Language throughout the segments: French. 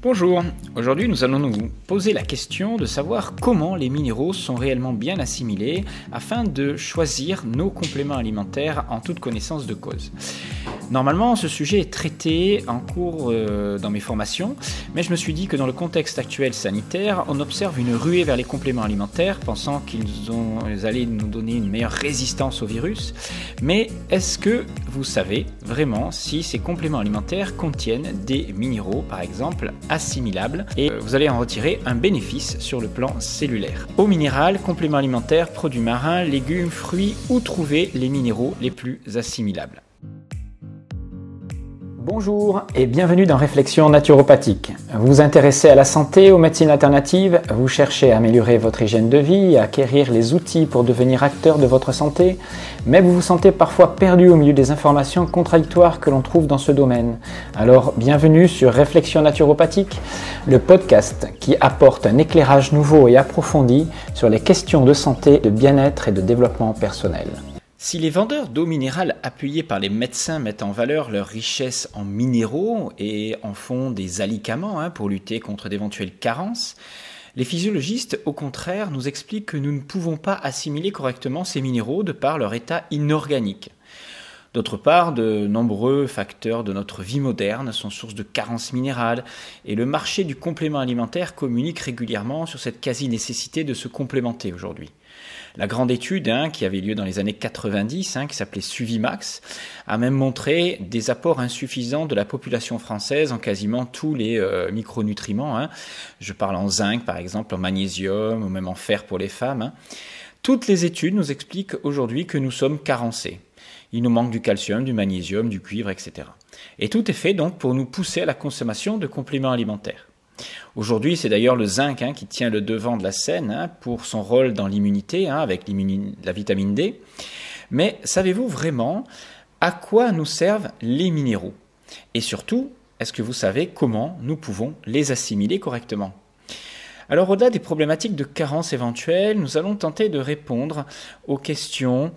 Bonjour, aujourd'hui nous allons nous poser la question de savoir comment les minéraux sont réellement bien assimilés afin de choisir nos compléments alimentaires en toute connaissance de cause. Normalement, ce sujet est traité en cours dans mes formations, mais je me suis dit que dans le contexte actuel sanitaire, on observe une ruée vers les compléments alimentaires, pensant qu'ils allaient nous donner une meilleure résistance au virus. Mais est-ce que vous savez vraiment si ces compléments alimentaires contiennent des minéraux, par exemple, assimilables, et vous allez en retirer un bénéfice sur le plan cellulaire. Eau minérale, compléments alimentaires, produits marins, légumes, fruits, où trouver les minéraux les plus assimilables? Bonjour et bienvenue dans Réflexion naturopathique. Vous vous intéressez à la santé, aux médecines alternatives, vous cherchez à améliorer votre hygiène de vie, à acquérir les outils pour devenir acteur de votre santé, mais vous vous sentez parfois perdu au milieu des informations contradictoires que l'on trouve dans ce domaine. Alors bienvenue sur Réflexion naturopathique, le podcast qui apporte un éclairage nouveau et approfondi sur les questions de santé, de bien-être et de développement personnel. Si les vendeurs d'eau minérale appuyés par les médecins mettent en valeur leur richesse en minéraux et en font des alicaments pour lutter contre d'éventuelles carences, les physiologistes, au contraire, nous expliquent que nous ne pouvons pas assimiler correctement ces minéraux de par leur état inorganique. D'autre part, de nombreux facteurs de notre vie moderne sont source de carences minérales et le marché du complément alimentaire communique régulièrement sur cette quasi-nécessité de se complémenter aujourd'hui. La grande étude qui avait lieu dans les années 90, qui s'appelait Suvimax, a même montré des apports insuffisants de la population française en quasiment tous les micronutriments. Je parle en zinc par exemple, en magnésium ou même en fer pour les femmes. Toutes les études nous expliquent aujourd'hui que nous sommes carencés. Il nous manque du calcium, du magnésium, du cuivre, etc. Et tout est fait donc pour nous pousser à la consommation de compléments alimentaires. Aujourd'hui, c'est d'ailleurs le zinc qui tient le devant de la scène pour son rôle dans l'immunité, avec la vitamine D. Mais savez-vous vraiment à quoi nous servent les minéraux? Et surtout, est-ce que vous savez comment nous pouvons les assimiler correctement? Alors, au-delà des problématiques de carence éventuelles, nous allons tenter de répondre aux questions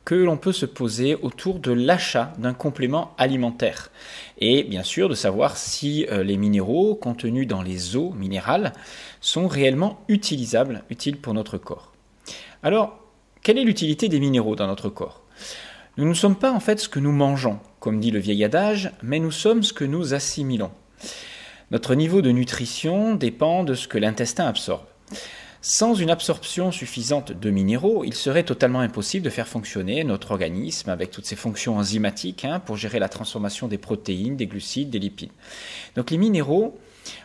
que l'on peut se poser autour de l'achat d'un complément alimentaire et bien sûr de savoir si les minéraux contenus dans les eaux minérales sont réellement utilisables, utiles pour notre corps. Alors, quelle est l'utilité des minéraux dans notre corps? Nous ne sommes pas en fait ce que nous mangeons, comme dit le vieil adage, mais nous sommes ce que nous assimilons. Notre niveau de nutrition dépend de ce que l'intestin absorbe. Sans une absorption suffisante de minéraux, il serait totalement impossible de faire fonctionner notre organisme avec toutes ses fonctions enzymatiques pour gérer la transformation des protéines, des glucides, des lipides. Donc les minéraux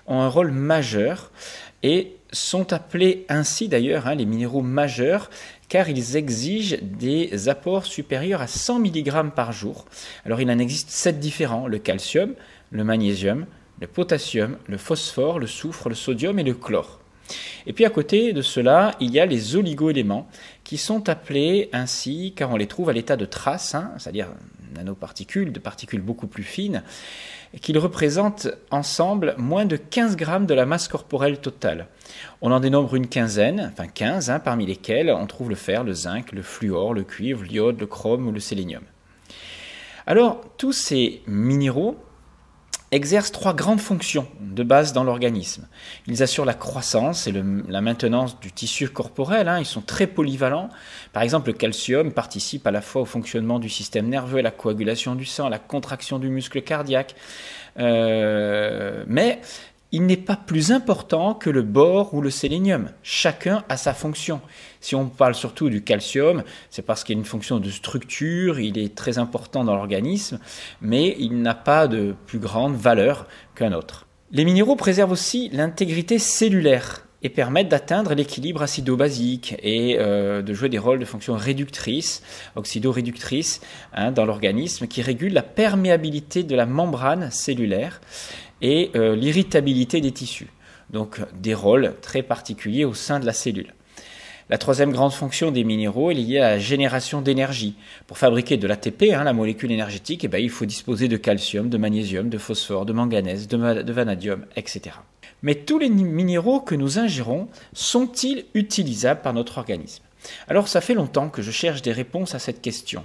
ont un rôle majeur et sont appelés ainsi d'ailleurs les minéraux majeurs car ils exigent des apports supérieurs à 100 mg par jour. Alors il en existe 7 différents, le calcium, le magnésium, le potassium, le phosphore, le soufre, le sodium et le chlore. Et puis à côté de cela, il y a les oligoéléments qui sont appelés ainsi car on les trouve à l'état de traces, c'est-à-dire nanoparticules, de particules beaucoup plus fines, qu'ils représentent ensemble moins de 15 grammes de la masse corporelle totale. On en dénombre une quinzaine, enfin 15, parmi lesquels on trouve le fer, le zinc, le fluor, le cuivre, l'iode, le chrome ou le sélénium. Alors, tous ces minéraux exercent 3 grandes fonctions de base dans l'organisme. Ils assurent la croissance et la maintenance du tissu corporel, ils sont très polyvalents. Par exemple, le calcium participe à la fois au fonctionnement du système nerveux, à la coagulation du sang, à la contraction du muscle cardiaque. Mais il n'est pas plus important que le bore ou le sélénium. Chacun a sa fonction. Si on parle surtout du calcium, c'est parce qu'il a une fonction de structure, il est très important dans l'organisme, mais il n'a pas de plus grande valeur qu'un autre. Les minéraux préservent aussi l'intégrité cellulaire et permettent d'atteindre l'équilibre acido-basique et de jouer des rôles de fonction réductrice, oxydoréductrice dans l'organisme qui régule la perméabilité de la membrane cellulaire et l'irritabilité des tissus. Donc des rôles très particuliers au sein de la cellule. La troisième grande fonction des minéraux est liée à la génération d'énergie. Pour fabriquer de l'ATP, la molécule énergétique, il faut disposer de calcium, de magnésium, de phosphore, de manganèse, de vanadium, etc. Mais tous les minéraux que nous ingérons sont-ils utilisables par notre organisme? Alors ça fait longtemps que je cherche des réponses à cette question.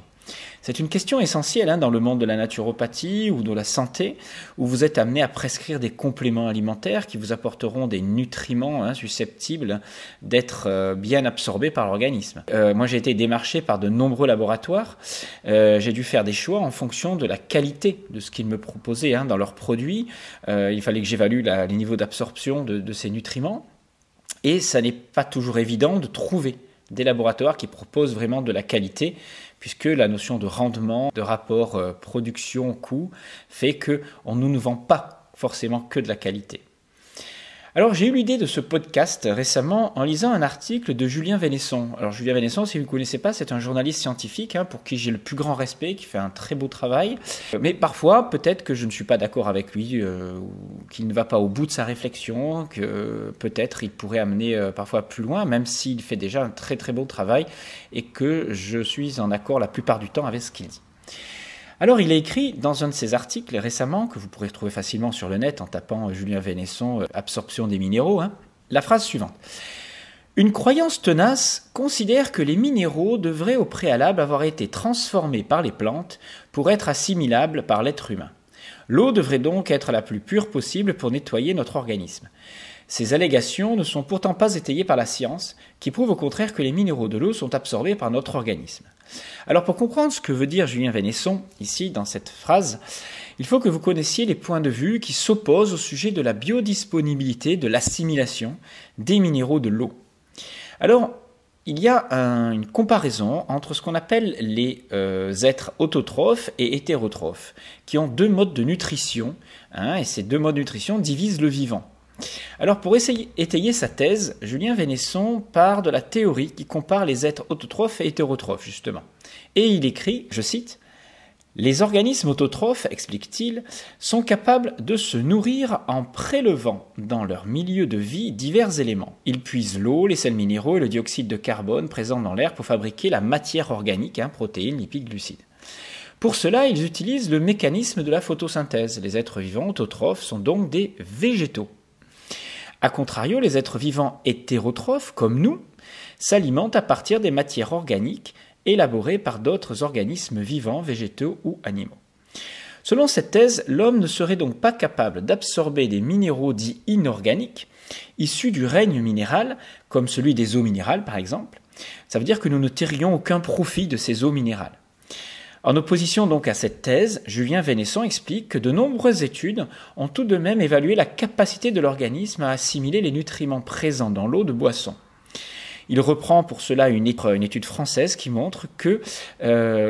C'est une question essentielle dans le monde de la naturopathie ou de la santé, où vous êtes amené à prescrire des compléments alimentaires qui vous apporteront des nutriments susceptibles d'être bien absorbés par l'organisme. Moi, j'ai été démarché par de nombreux laboratoires. J'ai dû faire des choix en fonction de la qualité de ce qu'ils me proposaient dans leurs produits. Il fallait que j'évalue les niveaux d'absorption de ces nutriments. Et ça n'est pas toujours évident de trouver des laboratoires qui proposent vraiment de la qualité, puisque la notion de rendement, de rapport production-coût, fait qu'on ne nous vend pas forcément que de la qualité. Alors j'ai eu l'idée de ce podcast récemment en lisant un article de Julien Vénesson. Alors Julien Vénesson, si vous ne connaissez pas, c'est un journaliste scientifique pour qui j'ai le plus grand respect, qui fait un très beau travail. Mais parfois, peut-être que je ne suis pas d'accord avec lui, ou qu'il ne va pas au bout de sa réflexion, que peut-être il pourrait amener parfois plus loin, même s'il fait déjà un très très beau travail et que je suis en accord la plupart du temps avec ce qu'il dit. Alors, il a écrit dans un de ses articles récemment, que vous pourrez retrouver facilement sur le net en tapant Julien Vénesson, absorption des minéraux, la phrase suivante. Une croyance tenace considère que les minéraux devraient au préalable avoir été transformés par les plantes pour être assimilables par l'être humain. L'eau devrait donc être la plus pure possible pour nettoyer notre organisme. Ces allégations ne sont pourtant pas étayées par la science, qui prouve au contraire que les minéraux de l'eau sont absorbés par notre organisme. Alors pour comprendre ce que veut dire Julien Vénesson, ici dans cette phrase, il faut que vous connaissiez les points de vue qui s'opposent au sujet de la biodisponibilité, de l'assimilation des minéraux de l'eau. Alors, il y a une comparaison entre ce qu'on appelle les êtres autotrophes et hétérotrophes, qui ont deux modes de nutrition, et ces deux modes de nutrition divisent le vivant. Alors pour étayer sa thèse, Julien Vénesson part de la théorie qui compare les êtres autotrophes et hétérotrophes, justement. Et il écrit, je cite, « Les organismes autotrophes, explique-t-il, sont capables de se nourrir en prélevant dans leur milieu de vie divers éléments. Ils puisent l'eau, les sels minéraux et le dioxyde de carbone présents dans l'air pour fabriquer la matière organique, protéines, lipides, glucides. Pour cela, ils utilisent le mécanisme de la photosynthèse. Les êtres vivants autotrophes sont donc des végétaux. A contrario, les êtres vivants hétérotrophes, comme nous, s'alimentent à partir des matières organiques élaborées par d'autres organismes vivants, végétaux ou animaux. Selon cette thèse, l'homme ne serait donc pas capable d'absorber des minéraux dits inorganiques, issus du règne minéral, comme celui des eaux minérales par exemple. Ça veut dire que nous ne tirions aucun profit de ces eaux minérales. En opposition donc à cette thèse, Julien Vénesson explique que de nombreuses études ont tout de même évalué la capacité de l'organisme à assimiler les nutriments présents dans l'eau de boisson. Il reprend pour cela une étude française qui montre que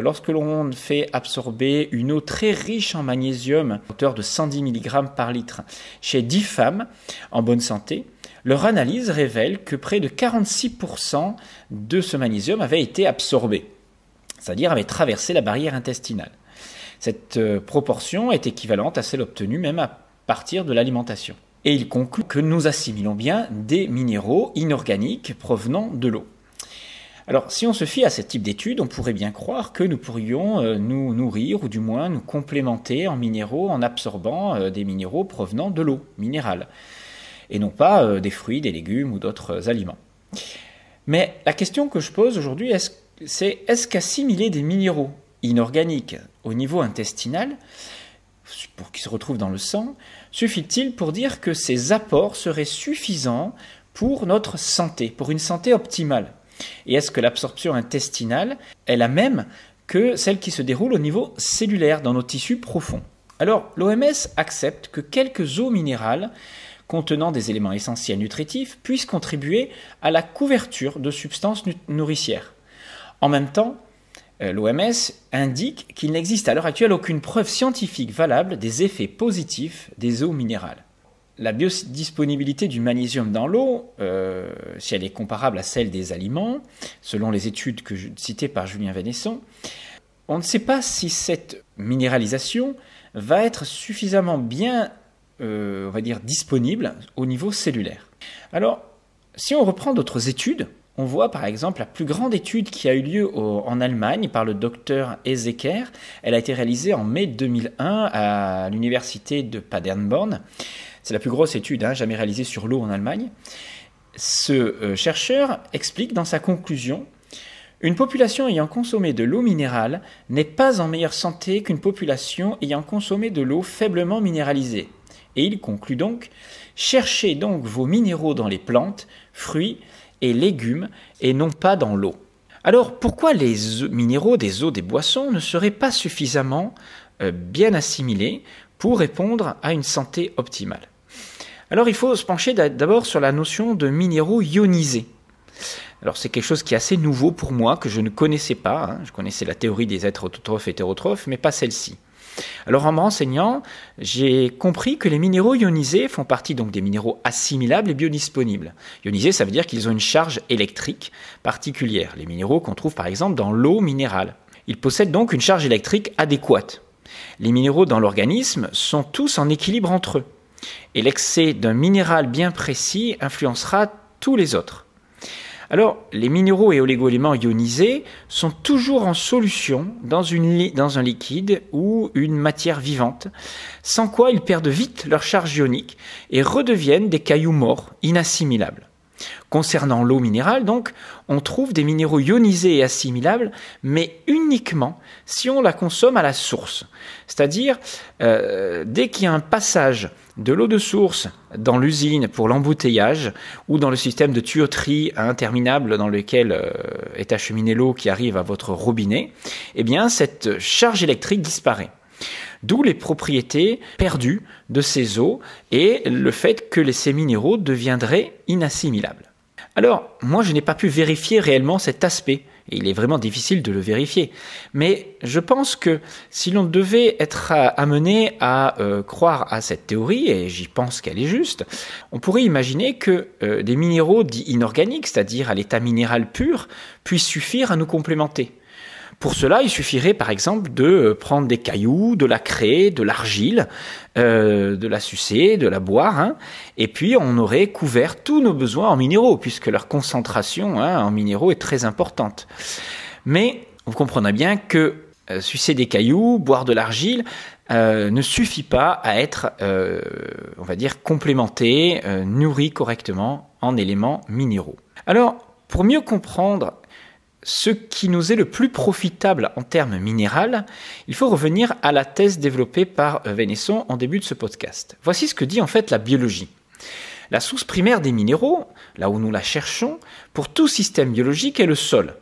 lorsque l'on fait absorber une eau très riche en magnésium, à hauteur de 110 mg par litre, chez 10 femmes en bonne santé, leur analyse révèle que près de 46% de ce magnésium avait été absorbé, c'est-à-dire avait traversé la barrière intestinale. Cette proportion est équivalente à celle obtenue même à partir de l'alimentation. Et il conclut que nous assimilons bien des minéraux inorganiques provenant de l'eau. Alors, si on se fie à ce type d'études, on pourrait bien croire que nous pourrions nous nourrir, ou du moins nous complémenter en minéraux en absorbant des minéraux provenant de l'eau minérale, et non pas des fruits, des légumes ou d'autres aliments. Mais la question que je pose aujourd'hui, c'est est-ce qu'assimiler des minéraux inorganiques au niveau intestinal, pour qu'ils se retrouvent dans le sang, suffit-il pour dire que ces apports seraient suffisants pour notre santé, pour une santé optimale? Et est-ce que l'absorption intestinale est la même que celle qui se déroule au niveau cellulaire, dans nos tissus profonds? Alors, l'OMS accepte que quelques eaux minérales contenant des éléments essentiels nutritifs puissent contribuer à la couverture de substances nourricières. En même temps, l'OMS indique qu'il n'existe à l'heure actuelle aucune preuve scientifique valable des effets positifs des eaux minérales. La biodisponibilité du magnésium dans l'eau, si elle est comparable à celle des aliments, selon les études citées par Julien Vénesson, on ne sait pas si cette minéralisation va être suffisamment bien, disponible au niveau cellulaire. Alors, si on reprend d'autres études, on voit par exemple la plus grande étude qui a eu lieu en Allemagne par le docteur Ezeker. Elle a été réalisée en mai 2001 à l'université de Paderborn. C'est la plus grosse étude jamais réalisée sur l'eau en Allemagne. Ce chercheur explique dans sa conclusion Une population ayant consommé de l'eau minérale n'est pas en meilleure santé qu'une population ayant consommé de l'eau faiblement minéralisée. Et il conclut donc: cherchez donc vos minéraux dans les plantes, fruits et légumes et non pas dans l'eau. Alors pourquoi les minéraux des eaux des boissons ne seraient pas suffisamment bien assimilés pour répondre à une santé optimale? Alors il faut se pencher d'abord sur la notion de minéraux ionisés. Alors c'est quelque chose qui est assez nouveau pour moi, que je ne connaissais pas. Je connaissais la théorie des êtres autotrophes et hétérotrophes, mais pas celle-ci. Alors en me renseignant, j'ai compris que les minéraux ionisés font partie donc des minéraux assimilables et biodisponibles. Ionisés, ça veut dire qu'ils ont une charge électrique particulière. Les minéraux qu'on trouve par exemple dans l'eau minérale. Ils possèdent donc une charge électrique adéquate. Les minéraux dans l'organisme sont tous en équilibre entre eux. Et l'excès d'un minéral bien précis influencera tous les autres. Alors, les minéraux et oligo-éléments ionisés sont toujours en solution dans un liquide ou une matière vivante, sans quoi ils perdent vite leur charge ionique et redeviennent des cailloux morts, inassimilables. Concernant l'eau minérale, donc, on trouve des minéraux ionisés et assimilables, mais uniquement si on la consomme à la source. C'est-à-dire, dès qu'il y a un passage de l'eau de source dans l'usine pour l'embouteillage ou dans le système de tuyauterie interminable dans lequel est acheminée l'eau qui arrive à votre robinet, eh bien, cette charge électrique disparaît. D'où les propriétés perdues de ces eaux et le fait que ces minéraux deviendraient inassimilables. Alors, moi je n'ai pas pu vérifier réellement cet aspect, et il est vraiment difficile de le vérifier, mais je pense que si l'on devait être amené à croire à cette théorie, et j'y pense qu'elle est juste, on pourrait imaginer que des minéraux dits inorganiques, c'est-à-dire à l'état minéral pur, puissent suffire à nous complémenter. Pour cela, il suffirait par exemple de prendre des cailloux, de la craie, de l'argile, de la sucer, de la boire, et puis on aurait couvert tous nos besoins en minéraux, puisque leur concentration en minéraux est très importante. Mais vous comprendrez bien que sucer des cailloux, boire de l'argile, ne suffit pas à être, on va dire, complémenté, nourri correctement en éléments minéraux. Alors, pour mieux comprendre ce qui nous est le plus profitable en termes minéral, il faut revenir à la thèse développée par Vénesson en début de ce podcast. Voici ce que dit en fait la biologie. La source primaire des minéraux, là où nous la cherchons, pour tout système biologique est le sol.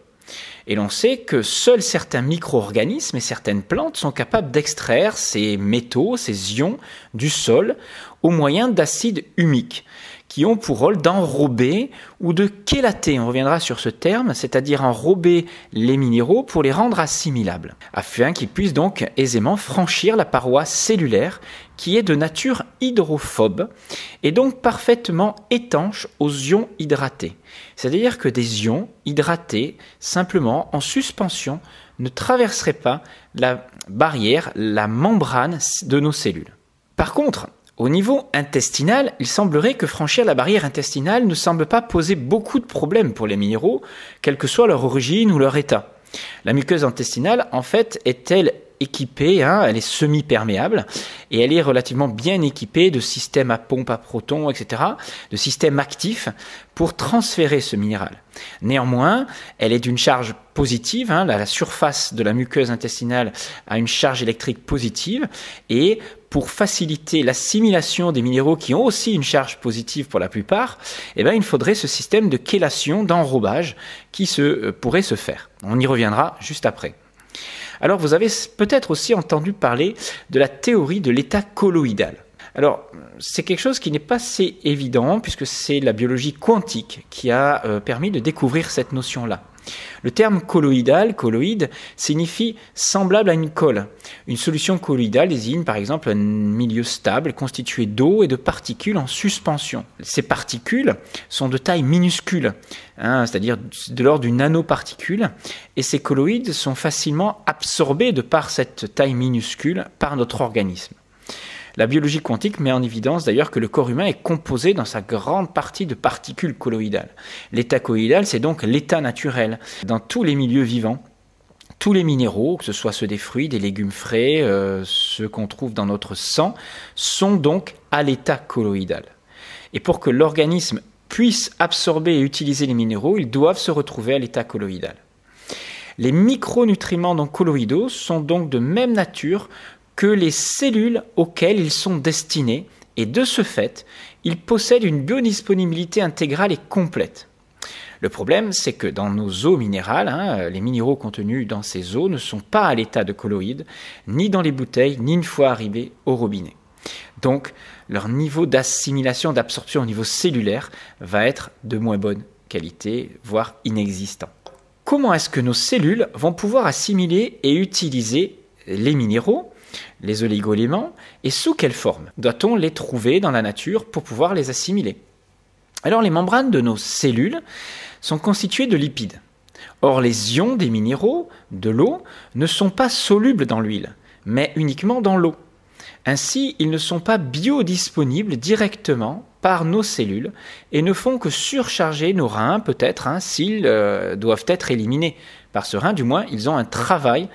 Et l'on sait que seuls certains micro-organismes et certaines plantes sont capables d'extraire ces métaux, ces ions du sol au moyen d'acides humiques, qui ont pour rôle d'enrober ou de chélater, on reviendra sur ce terme, c'est-à-dire enrober les minéraux pour les rendre assimilables, afin qu'ils puissent donc aisément franchir la paroi cellulaire qui est de nature hydrophobe et donc parfaitement étanche aux ions hydratés. C'est-à-dire que des ions hydratés, simplement en suspension, ne traverseraient pas la barrière, la membrane de nos cellules. Par contre, au niveau intestinal, il semblerait que franchir la barrière intestinale ne semble pas poser beaucoup de problèmes pour les minéraux, quelle que soit leur origine ou leur état. La muqueuse intestinale, en fait, est-elle équipée, elle est semi-perméable, et elle est relativement bien équipée de systèmes à pompe à protons, etc., de systèmes actifs pour transférer ce minéral. Néanmoins, elle est d'une charge positive, la surface de la muqueuse intestinale a une charge électrique positive, et pour faciliter l'assimilation des minéraux qui ont aussi une charge positive pour la plupart, il faudrait ce système de chélation, d'enrobage qui pourrait se faire. On y reviendra juste après. Alors vous avez peut-être aussi entendu parler de la théorie de l'état colloïdal. Alors, c'est quelque chose qui n'est pas assez évident puisque c'est la biologie quantique qui a permis de découvrir cette notion-là. Le terme colloïdal, colloïde, signifie semblable à une colle. Une solution colloïdale désigne par exemple un milieu stable constitué d'eau et de particules en suspension. Ces particules sont de taille minuscule, c'est-à-dire de l'ordre d'une nanoparticule, et ces colloïdes sont facilement absorbés de par cette taille minuscule par notre organisme. La biologie quantique met en évidence d'ailleurs que le corps humain est composé dans sa grande partie de particules colloïdales. L'état colloïdal, c'est donc l'état naturel. Dans tous les milieux vivants, tous les minéraux, que ce soit ceux des fruits, des légumes frais, ceux qu'on trouve dans notre sang, sont donc à l'état colloïdal. Et pour que l'organisme puisse absorber et utiliser les minéraux, ils doivent se retrouver à l'état colloïdal. Les micronutriments donc colloïdaux sont donc de même nature que les cellules auxquelles ils sont destinés et de ce fait, ils possèdent une biodisponibilité intégrale et complète. Le problème, c'est que dans nos eaux minérales, les minéraux contenus dans ces eaux ne sont pas à l'état de colloïdes, ni dans les bouteilles, ni une fois arrivés au robinet. Donc, leur niveau d'assimilation, d'absorption au niveau cellulaire va être de moins bonne qualité, voire inexistant. Comment est-ce que nos cellules vont pouvoir assimiler et utiliser les minéraux, les oligo-éléments, et sous quelle forme doit-on les trouver dans la nature pour pouvoir les assimiler? Alors, les membranes de nos cellules sont constituées de lipides. Or, les ions des minéraux, de l'eau, ne sont pas solubles dans l'huile, mais uniquement dans l'eau. Ainsi, ils ne sont pas biodisponibles directement par nos cellules et ne font que surcharger nos reins, peut-être, s'ils doivent être éliminés. Par ce rein, du moins, ils ont un travail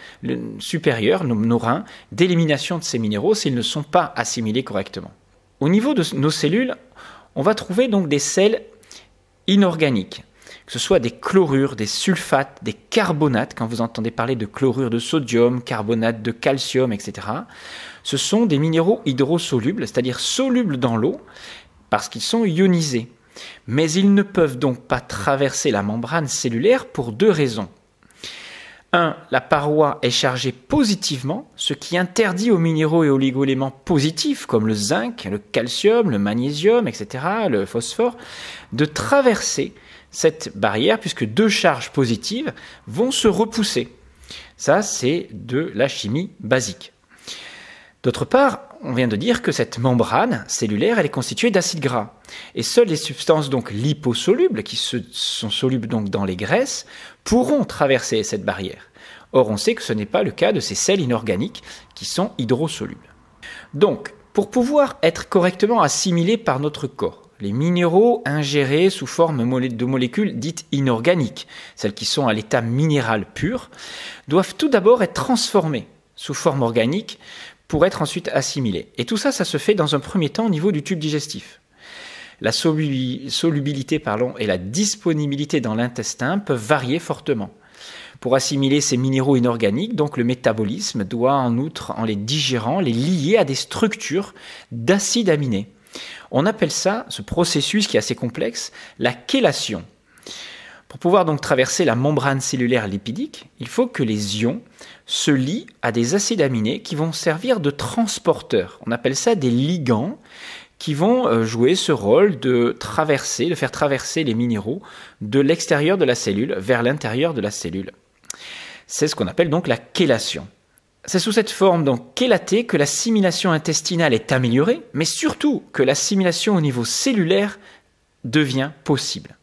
supérieur, nos reins, d'élimination de ces minéraux s'ils ne sont pas assimilés correctement. Au niveau de nos cellules, on va trouver donc des sels inorganiques, que ce soit des chlorures, des sulfates, des carbonates, quand vous entendez parler de chlorure de sodium, carbonate de calcium, etc. Ce sont des minéraux hydrosolubles, c'est-à-dire solubles dans l'eau, parce qu'ils sont ionisés. Mais ils ne peuvent donc pas traverser la membrane cellulaire pour deux raisons. 1. La paroi est chargée positivement, ce qui interdit aux minéraux et oligo-éléments positifs, comme le zinc, le calcium, le magnésium, etc., le phosphore, de traverser cette barrière, puisque deux charges positives vont se repousser. Ça, c'est de la chimie basique. D'autre part, on vient de dire que cette membrane cellulaire, elle est constituée d'acides gras. Et seules les substances donc liposolubles, qui sont solubles donc dans les graisses, pourront traverser cette barrière. Or, on sait que ce n'est pas le cas de ces sels inorganiques qui sont hydrosolubles. Donc, pour pouvoir être correctement assimilés par notre corps, les minéraux ingérés sous forme de molécules dites inorganiques, celles qui sont à l'état minéral pur, doivent tout d'abord être transformés sous forme organique pour être ensuite assimilés. Et tout ça, ça se fait dans un premier temps au niveau du tube digestif. La solubilité et la disponibilité dans l'intestin peuvent varier fortement. Pour assimiler ces minéraux inorganiques, donc le métabolisme doit en outre, en les digérant, les lier à des structures d'acides aminés. On appelle ça, ce processus qui est assez complexe, la chélation. Pour pouvoir donc traverser la membrane cellulaire lipidique, il faut que les ions se lient à des acides aminés qui vont servir de transporteurs. On appelle ça des ligands qui vont jouer ce rôle de faire traverser les minéraux de l'extérieur de la cellule vers l'intérieur de la cellule. C'est ce qu'on appelle donc la chélation. C'est sous cette forme donc chélatée que l'assimilation intestinale est améliorée, mais surtout que l'assimilation au niveau cellulaire devient possible.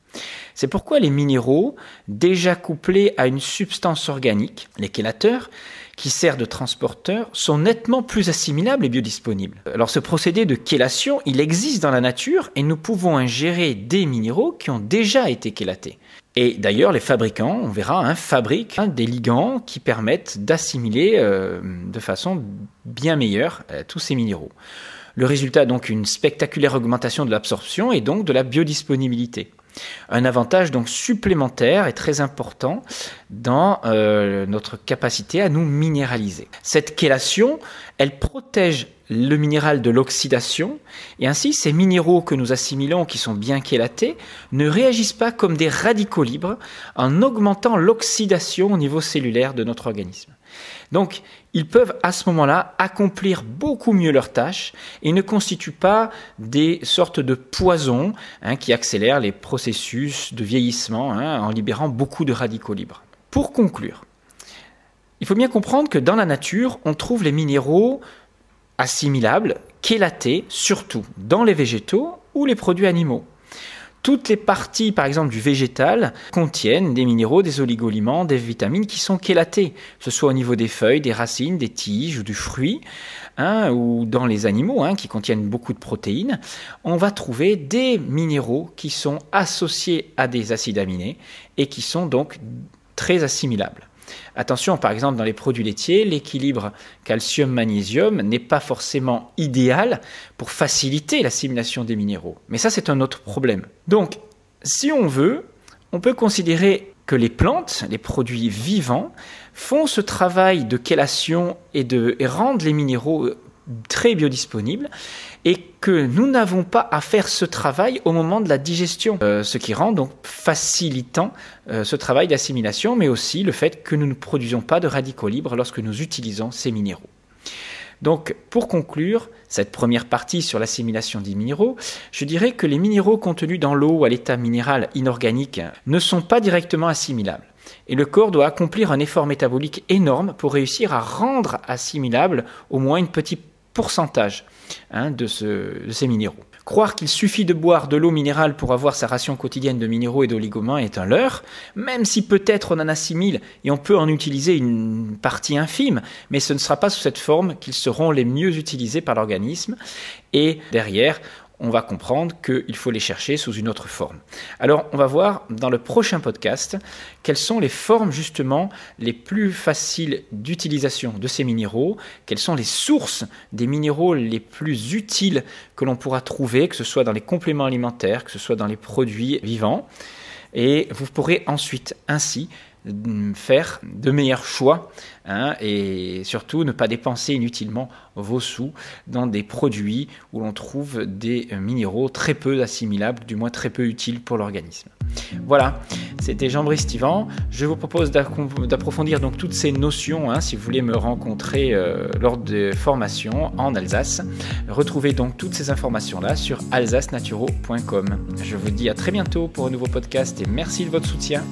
C'est pourquoi les minéraux, déjà couplés à une substance organique, les chélateurs, qui sert de transporteur, sont nettement plus assimilables et biodisponibles. Alors ce procédé de chélation, il existe dans la nature et nous pouvons ingérer des minéraux qui ont déjà été chélatés. Et d'ailleurs, les fabricants, on verra, fabriquent des ligands qui permettent d'assimiler de façon bien meilleure tous ces minéraux. Le résultat, donc, une spectaculaire augmentation de l'absorption et donc de la biodisponibilité. Un avantage donc supplémentaire et très important dans notre capacité à nous minéraliser. Cette chélation, elle protège le minéral de l'oxydation et ainsi ces minéraux que nous assimilons qui sont bien chélatés ne réagissent pas comme des radicaux libres en augmentant l'oxydation au niveau cellulaire de notre organisme. Donc, ils peuvent à ce moment-là accomplir beaucoup mieux leurs tâches et ne constituent pas des sortes de poisons qui accélèrent les processus de vieillissement en libérant beaucoup de radicaux libres. Pour conclure, il faut bien comprendre que dans la nature, on trouve les minéraux assimilables, chélatés, surtout dans les végétaux ou les produits animaux. Toutes les parties, par exemple, du végétal contiennent des minéraux, des oligo-éléments, des vitamines qui sont chélatés, que ce soit au niveau des feuilles, des racines, des tiges ou du fruit, ou dans les animaux qui contiennent beaucoup de protéines. On va trouver des minéraux qui sont associés à des acides aminés et qui sont donc très assimilables. Attention, par exemple, dans les produits laitiers, l'équilibre calcium-magnésium n'est pas forcément idéal pour faciliter l'assimilation des minéraux. Mais ça, c'est un autre problème. Donc, si on veut, on peut considérer que les plantes, les produits vivants, font ce travail de chélation et rendent les minéraux très biodisponibles, et que nous n'avons pas à faire ce travail au moment de la digestion, ce qui rend donc facilitant ce travail d'assimilation, mais aussi le fait que nous ne produisons pas de radicaux libres lorsque nous utilisons ces minéraux. Donc, pour conclure cette première partie sur l'assimilation des minéraux, je dirais que les minéraux contenus dans l'eau ou à l'état minéral inorganique ne sont pas directement assimilables. Et le corps doit accomplir un effort métabolique énorme pour réussir à rendre assimilable au moins un petit pourcentage de ces minéraux. Croire qu'il suffit de boire de l'eau minérale pour avoir sa ration quotidienne de minéraux et d'oligoments est un leurre, même si peut-être on en assimile et on peut en utiliser une partie infime, mais ce ne sera pas sous cette forme qu'ils seront les mieux utilisés par l'organisme. Et derrière, on va comprendre qu'il faut les chercher sous une autre forme. Alors, on va voir dans le prochain podcast quelles sont les formes justement les plus faciles d'utilisation de ces minéraux, quelles sont les sources des minéraux les plus utiles que l'on pourra trouver, que ce soit dans les compléments alimentaires, que ce soit dans les produits vivants. Et vous pourrez ensuite ainsi faire de meilleurs choix et surtout ne pas dépenser inutilement vos sous dans des produits où l'on trouve des minéraux très peu assimilables, du moins très peu utiles pour l'organisme. Voilà, c'était Jean-Brice Tivan. Je vous propose d'approfondir donc toutes ces notions si vous voulez me rencontrer lors de formations en Alsace. Retrouvez donc toutes ces informations-là sur alsacenaturaux.com. Je vous dis à très bientôt pour un nouveau podcast et merci de votre soutien.